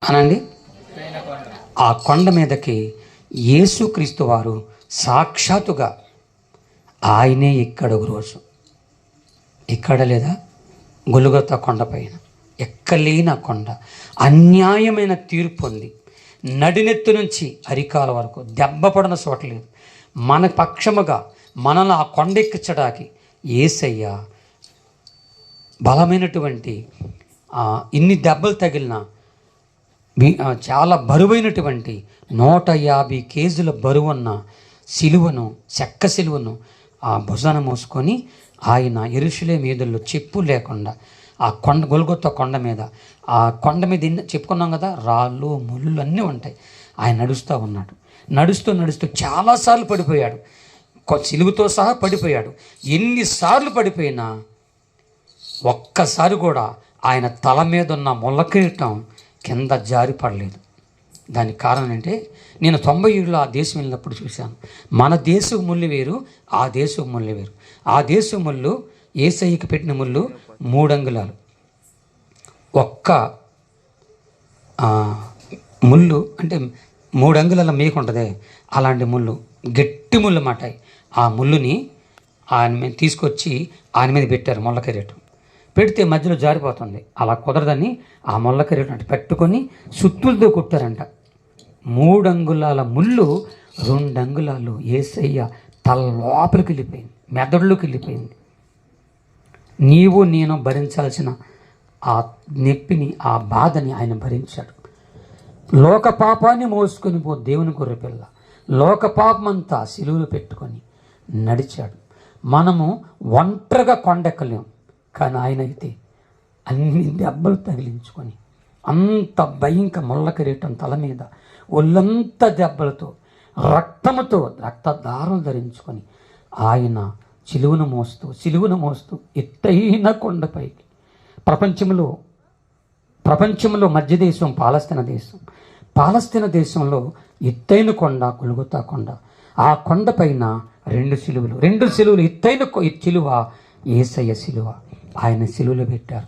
అనండి. ఆ కొండ మీదకి యేసుక్రీస్తు వారు సాక్షాత్తుగా ఆయనే ఎక్కడ ఒక రోజు ఎక్కడ లేదా గొలుగొతా కొండపైన ఎక్కలేని ఆ కొండ అన్యాయమైన తీర్పు ఉంది. నడినెత్తు నుంచి అరికాల వరకు దెబ్బ పడిన చోటలేదు. మన పక్షముగా మనల్ని ఆ కొండ ఎక్కించడానికి యేసయ్య బలమైనటువంటి ఇన్ని దెబ్బలు తగిలిన చాలా బరువైనటువంటి 150 కేజీల బరువున్న సిలువను, చెక్క సిలువను ఆ భుజాన మోసుకొని ఆయన యెరూషలేము వీధుల్లో చెప్పులు లేకుండా ఆ కొండ గొల్గొతా కొండ మీద, ఆ కొండ మీద చెప్పుకున్నాం కదా, రాళ్ళు ముళ్ళు అన్నీ ఉంటాయి. ఆయన నడుస్తూ ఉన్నాడు. నడుస్తూ నడుస్తూ చాలాసార్లు పడిపోయాడు. సిలువతో సహా పడిపోయాడు. ఎన్నిసార్లు పడిపోయినా ఒక్కసారి కూడా ఆయన తల మీద ఉన్న ముళ్ళ కిరీటం కింద జారి పడలేదు. దానికి కారణం అంటే నేను 97లో ఆ దేశం వెళ్ళినప్పుడు చూశాను. మన దేశపు ముళ్ళు వేరు, ఆ దేశపు ముళ్ళు వేరు. ఆ దేశపు ముళ్ళు యేసయ్యకి పెట్టిన ముళ్ళు 3 అంగుళాలు. ఒక్క ముళ్ళు అంటే 3 అంగుళాల మేక ఉంటుంది, అలాంటి ముళ్ళు గట్టి ముళ్ళు మాట. ఆ ముళ్ళుని ఆయన మీద తీసుకొచ్చి ఆయన మీద పెట్టారు. ముళ్ళ కిరీటం పెడితే మధ్యలో జారిపోతుంది. అలా కుదరదని ఆ ముళ్ళ కిరీటం పెట్టుకొని సుత్తులతో కుట్టారంట. 3 అంగుళాల ముళ్ళు 2 అంగుళాలు యేసయ్య తల లోపలికి వెళ్ళిపోయింది, మెదడులోకి వెళ్ళిపోయింది. నీవు నేను భరించాల్సిన ఆ నొప్పిని, ఆ బాధని ఆయన భరించాడు. లోక పాపాన్ని మోసుకొని పో దేవుని గొర్రెపిల్ల లోక పాపమంతా సిలువలో పెట్టుకొని నడిచాడు. మనము ఒంటరిగా కొండెక్కలేం, కానీ ఆయన అయితే అన్ని దెబ్బలు తగిలించుకొని అంత భయంకర ముళ్ళ కిరీటం తల మీద, ఒళ్ళంతా దెబ్బలతో, రక్తముతో, రక్తదారం ధరించుకొని ఆయన సిలువను మోస్తూ ఎత్తైన కొండపైకి, ప్రపంచంలో మధ్య దేశం పాలస్తీనా దేశంలో ఎత్తైన కొండ గొల్గొతా కొండ. ఆ కొండపైన 2 సిలువలు ఎత్తైన సిలువ యేసయ్య సిలువ. ఆయన సిలువలో పెట్టారు.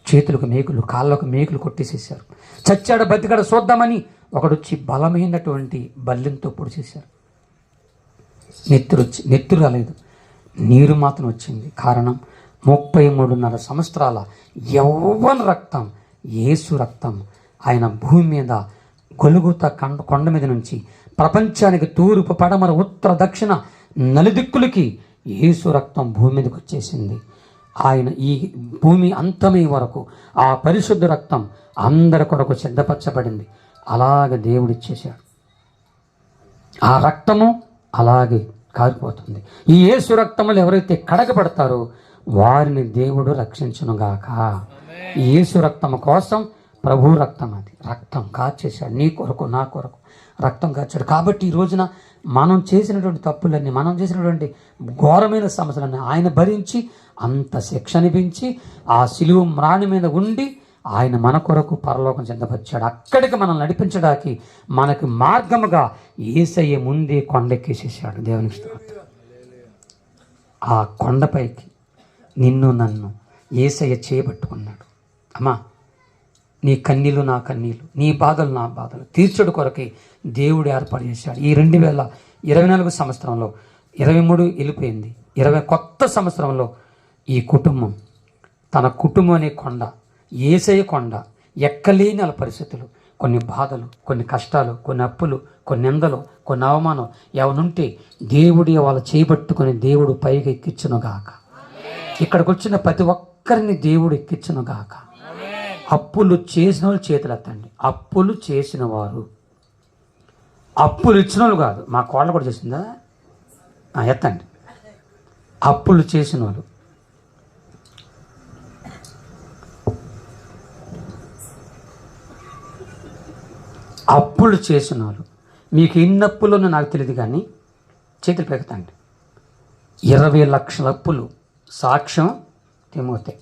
చేతులకు మేకులు, కాళ్ళకు మేకులు కొట్టేసేసారు. చచ్చాడ బతికాడ చూద్దామని ఒకడొచ్చి బలమైనటువంటి బల్లెంతో పొడిచేశారు. నెత్తురు రాలేదు, నీరు మాత్రం వచ్చింది. కారణం 33.5 సంవత్సరాల యవ్వన రక్తం, యేసు రక్తం. ఆయన భూమి మీద గొలుగొతా కొండ మీద నుంచి ప్రపంచానికి తూర్పు, పడమర, ఉత్తర, దక్షిణ నలుదిక్కులకి యేసు రక్తం భూమి మీదకి వచ్చేసింది. ఆయన ఈ భూమి అంతమే వరకు ఆ పరిశుద్ధ రక్తం అందరి కొరకు సిద్ధపరచబడింది. అలాగే దేవుడు ఇచ్చేశాడు. ఆ రక్తము అలాగే కారిపోతుంది. ఈ యేసు రక్తములు ఎవరైతే కడగబడతారో వారిని దేవుడు రక్షించునుగాక. ఈ యేసు రక్తము కోసం ప్రభు రక్తం, అది రక్తం కార్చేశాడు. నీ కొరకు, నా కొరకు రక్తం కార్చాడు. కాబట్టి ఈ రోజున మనం చేసినటువంటి తప్పులన్నీ, మనం చేసినటువంటి ఘోరమైన సమస్యలన్నీ ఆయన భరించి అంత శిక్ష అనిపించి ఆ సిలువ మ్రాణి మీద ఉండి ఆయన మన కొరకు పరలోకం సిద్ధపరిచాడు. అక్కడికి మనం నడిపించడానికి మనకు మార్గముగా యేసయ్య ముందే కొండెక్కేసేసాడు. దేవునికి స్తోత్రం. ఆ కొండపైకి నిన్ను నన్ను యేసయ్య చేయబట్టుకున్నాడు. అమ్మా, నీ కన్నీళ్ళు నా కన్నీళ్ళు, నీ బాధలు నా బాధలు తీర్చడు కొరకే దేవుడు ఏర్పాటు చేశాడు. ఈ 2024 సంవత్సరంలో 23 వెళ్ళిపోయింది, 20 కొత్త సంవత్సరంలో ఈ కుటుంబం, తన కుటుంబం అనే కొండ, యేసయ్య కొండ, ఎక్కలేని అలా పరిస్థితులు, కొన్ని బాధలు, కొన్ని కష్టాలు, కొన్ని అప్పులు, కొన్ని నిందలు, కొన్ని అవమానం ఎవనుంటే దేవుడి వాళ్ళు చేయబట్టుకుని దేవుడు పైకి ఎక్కించునుగాక. ఇక్కడికి వచ్చిన ప్రతి ఒక్కరిని దేవుడు ఎక్కించునుగాక. అప్పులు చేసిన వాళ్ళు చేతులు ఎత్తండి. అప్పులు చేసిన వారు, అప్పులు ఇచ్చిన వాళ్ళు కాదు. మా కోళ్ళ కూడా చేసిందా? ఎత్తండి. అప్పులు చేసిన వాళ్ళు, అప్పులు చేసిన వాళ్ళు, మీకు ఎన్ని అప్పులు నాకు తెలియదు కానీ చేతులు పెడతండి. 20 లక్షల అప్పులు, సాక్ష్యం తిమోతే.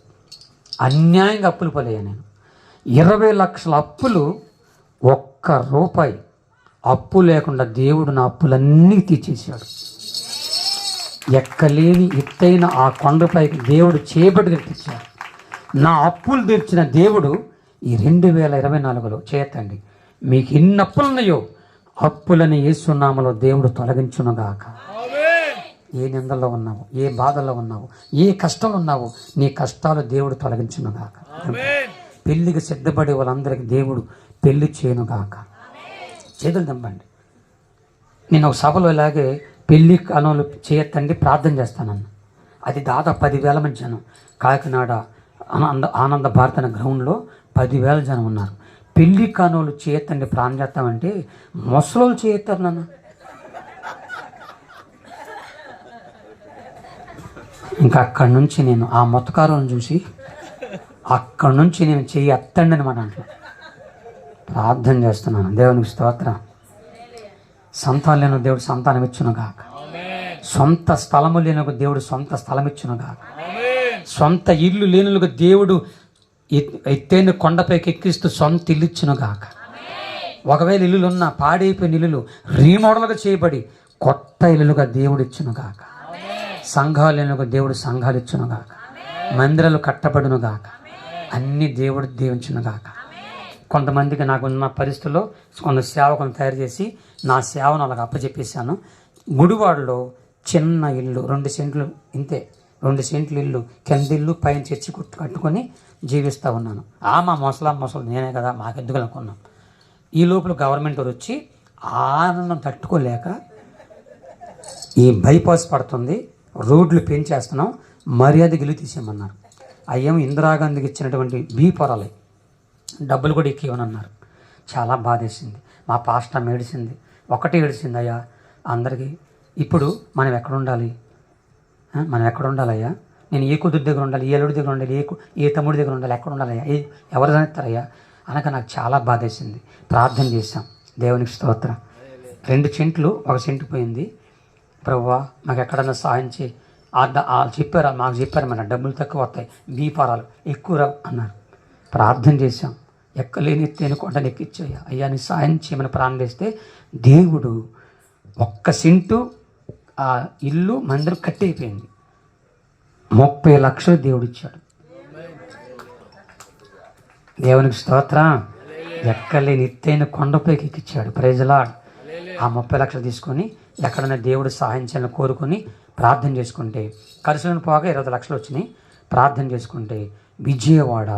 అన్యాయంగా అప్పులు పోలేయా నేను. 20 లక్షల అప్పులు, ఒక్క రూపాయి అప్పు లేకుండా దేవుడు నా అప్పులన్నీ తీర్చేశాడు. ఎక్కలేని ఎత్తైన ఆ కొండపైకి దేవుడు చేపట్టి తెచ్చాడు. నా అప్పులు తీర్చిన దేవుడు ఈ 2024లో చేయొద్దండి. మీకు ఎన్ని అప్పులున్నాయో అప్పులని యేసు నామములో దేవుడు తొలగించునుగాక. ఏ నిందల్లో ఉన్నావు, ఏ బాధల్లో ఉన్నావు, ఏ కష్టంలో ఉన్నావు, నీ కష్టాలు దేవుడు తొలగించునుగాక. పెళ్లికి సిద్ధపడే వాళ్ళందరికీ దేవుడు పెళ్లి చేయనుగాక. చేతులు దంపండి. నేను ఒక సభలో ఇలాగే పెళ్లి కాలంలో చేయొద్దండి ప్రార్థన చేస్తానన్న. అది దాదాపు 10,000 మంది జనం. కాకినాడ ఆనంద భారత గ్రౌండ్లో 10,000 జనం ఉన్నారు. పెళ్లి కానోళ్ళు చేయొద్దండి ప్రార్థన చేస్తామంటే ముసలోళ్ళు చేయొత్తారు నన్ను. ఇంకా అక్కడి నుంచి నేను ఆ మొత్తకారులను చూసి అక్కడి నుంచి నేను చెయ్యి ఎత్తండి అని మాట అంటున్నా. ప్రార్థన చేస్తున్నాను. దేవునికి స్తోత్రం. సంతానం లేని దేవుడు సంతానం ఇచ్చునుగాక. సొంత స్థలము లేనుకు దేవుడు సొంత స్థలం ఇచ్చునుగాక. సొంత ఇల్లు లేనులకు దేవుడు ఎత్తైన కొండపైకి ఎక్కిస్తూ సొంత ఇల్లు ఇచ్చునుగాక. ఒకవేళ ఇల్లులున్న పాడైపోయిన ఇల్లులు రీమోడల్గా చేయబడి కొత్త ఇల్లులుగా దేవుడు ఇచ్చునుగాక. సంఘాలు లేనుకు దేవుడు సంఘాలు ఇచ్చునుగాక. మందిరాలు కట్టబడునుగాక. అన్ని దేవుడు దీవించునుగాక. కొంతమందికి నాకున్న పరిస్థితుల్లో కొంత సేవకులను తయారు చేసి నా సేవను అలాగ అప్పచెప్పేశాను. గుడివాడలో చిన్న ఇల్లు 2 సెంట్లు, ఇంతే 2 సెంట్లు ఇల్లు, కింద ఇల్లు పైన చర్చి కట్టుకొని జీవిస్తూ ఉన్నాను. మా ముసలు నేనే కదా మాకెందుకు అనుకున్నాం. ఈ లోపల గవర్నమెంట్ వారు వచ్చి ఆనందం తట్టుకోలేక ఈ బైపాస్ పడుతుంది, రోడ్లు పెంచేస్తున్నాం, మర్యాద గిల్లు తీసేయమన్నారు. అయ్యేమో ఇందిరాగాంధీకి ఇచ్చినటువంటి పొరాలే డబ్బులు కూడా ఎక్కివనన్నారు. చాలా బాధేసింది. మా పాస్టర్ ఏడిసింది, ఒకటే ఏడిసింది, అయ్యా అందరికీ ఇప్పుడు మనం ఎక్కడ ఉండాలి, మనం ఎక్కడ ఉండాలయ్యా, నేను ఏ కుదురు దగ్గర ఉండాలి, ఏ అల్లుడి దగ్గర ఉండాలి, ఏ తమ్ముడి దగ్గర ఉండాలి, ఎక్కడ ఉండాలయ్యా, ఎవరు చనిస్తారయ్యా అనక నాకు చాలా బాధేసింది. ప్రార్థన చేశాం. దేవునికి స్తోత్రం. 2 సెంట్లు 1 సెంటు పోయింది. ప్రభువా మాకు ఎక్కడన్నా సాయం చేయి. చెప్పారు, మాకు చెప్పారు, మన డబ్బులు తక్కువ వస్తాయి, పొరాలు ఎక్కువ రావు అన్నారు. ప్రార్థన చేశాం. ఎక్కలేని ఎత్తైన కొండను ఎక్కించాయ్యా, అయ్యా నీ సాయం చేయమని ప్రార్థన చేస్తే దేవుడు 1 సెంటు ఆ ఇల్లు మందిరం కట్టయిపోయింది. 30 లక్షలు దేవుడు ఇచ్చాడు. దేవునికి స్తోత్రం. ఎక్కలేని ఎత్తైన కొండపైకి ఎక్కించాడు. Praise lord. ఆ 30 లక్షలు తీసుకొని ఎక్కడైనా దేవుడు సహాయం చేయాలని కోరుకొని ప్రార్థన చేసుకుంటే ఖర్చులను పోగా 20 లక్షలు వచ్చినాయి. ప్రార్థన చేసుకుంటే విజయవాడ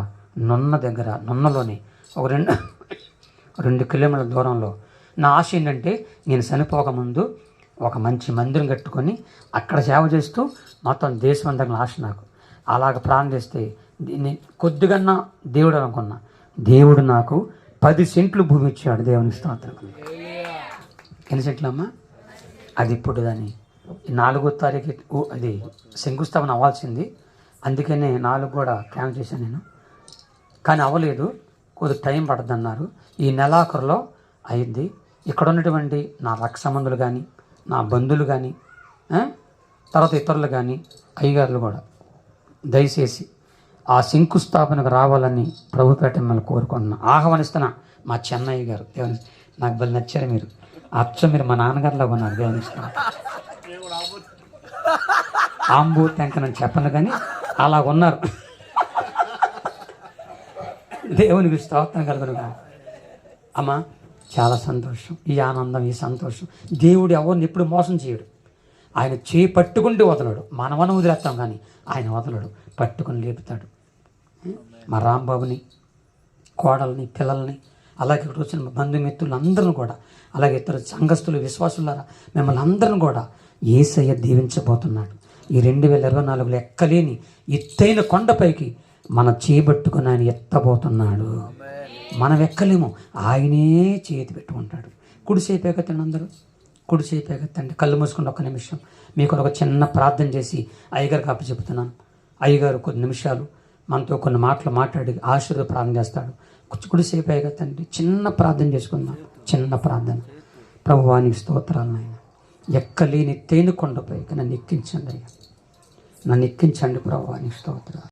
నున్న దగ్గర, నున్నలోనే ఒక 2 కిలోమీటర్ల దూరంలో నా ఆశ ఏంటంటే నేను చనిపోకముందు ఒక మంచి మందిరం కట్టుకొని అక్కడ సేవ చేస్తూ మొత్తం దేశం అంతా ఆశ నాకు. అలాగ ప్రార్థన చేస్తే దీన్ని కొద్దిగా దేవుడు అనుకున్నా. దేవుడు నాకు 10 సెంట్లు భూమి ఇచ్చాడు. దేవునికి స్తోత్రం. ఎన్ని సెంట్లు అమ్మా? అది ఇప్పుడు దాన్ని 4వ తారీఖు అది శంకుస్థాపన అవ్వాల్సింది. అందుకనే 4 కూడా క్యాన్సిల్ చేశాను నేను. కానీ అవ్వలేదు, కొద్దిగా టైం పడుతుంది అన్నారు. ఈ నెలాఖరులో అయింది. ఇక్కడ ఉన్నటువంటి నా రక్త సంబంధులు కానీ, నా బంధువులు కానీ, తర్వాత ఇతరులు కానీ, అయ్యగారులు కూడా దయచేసి ఆ శంకుస్థాపనకు రావాలని ప్రభుపేట మిమ్మల్ని కోరుకుంటున్నా, ఆహ్వానిస్తున్నా. మా చెన్నయ్య గారు దేవుని నాకు బలి నచ్చారు. మీరు మీరు మా నాన్నగారిలో ఉన్నారు. దేవుని ఆంబూ ట్యాంక్ అని చెప్పను కానీ అలా ఉన్నారు. దేవునికి స్తోత్రం కలుగునుగా. అమ్మా చాలా సంతోషం. ఈ ఆనందం, ఈ సంతోషం. దేవుడు ఎవరిని ఎప్పుడు మోసం చేయడు. ఆయన చేయి పట్టుకుంటూ వదలడు. మనమను వదిలేస్తాం కానీ ఆయన వదలడు, పట్టుకుని లేపుతాడు. మా రాంబాబుని, కోడల్ని, పిల్లల్ని, అలాగే ఇక్కడ వచ్చిన బంధుమిత్రులు అందరిని కూడా, అలాగే ఇతర సంఘస్థులు, విశ్వాసులారా మిమ్మల్ని అందరిని కూడా యేసయ్య దీవించబోతున్నాడు. ఈ 2024లో ఎక్కలేని ఎత్తైన కొండపైకి మన చేయబట్టుకుని ఆయన ఎత్తబోతున్నాడు. మనం ఎక్కలేము, ఆయనే చేతి పెట్టుకుంటాడు. కుడిసేపు ఎగతండి, అందరూ కుడిసేపు ఎగతండి. కళ్ళు మూసుకుంటే 1 నిమిషం మీకు ఒక చిన్న ప్రార్థన చేసి అయ్యగారికి అప్పచెప్తున్నాను. అయ్యగారు కొన్ని నిమిషాలు మనతో కొన్ని మాటలు మాట్లాడి ఆశీర్వాద ప్రార్థన చేస్తాడు. కుడిసేపు ఎగతండి, చిన్న ప్రార్థన చేసుకుందాం. చిన్న ప్రార్థన. ప్రభువానికి స్తోత్రాలు నాయన. ఎక్కలేని ఎత్తైన కొండపైకి నన్ను ఎక్కించండి అయ్యా, నన్ను ఎక్కించండి ప్రభువానికి స్తోత్రాలు.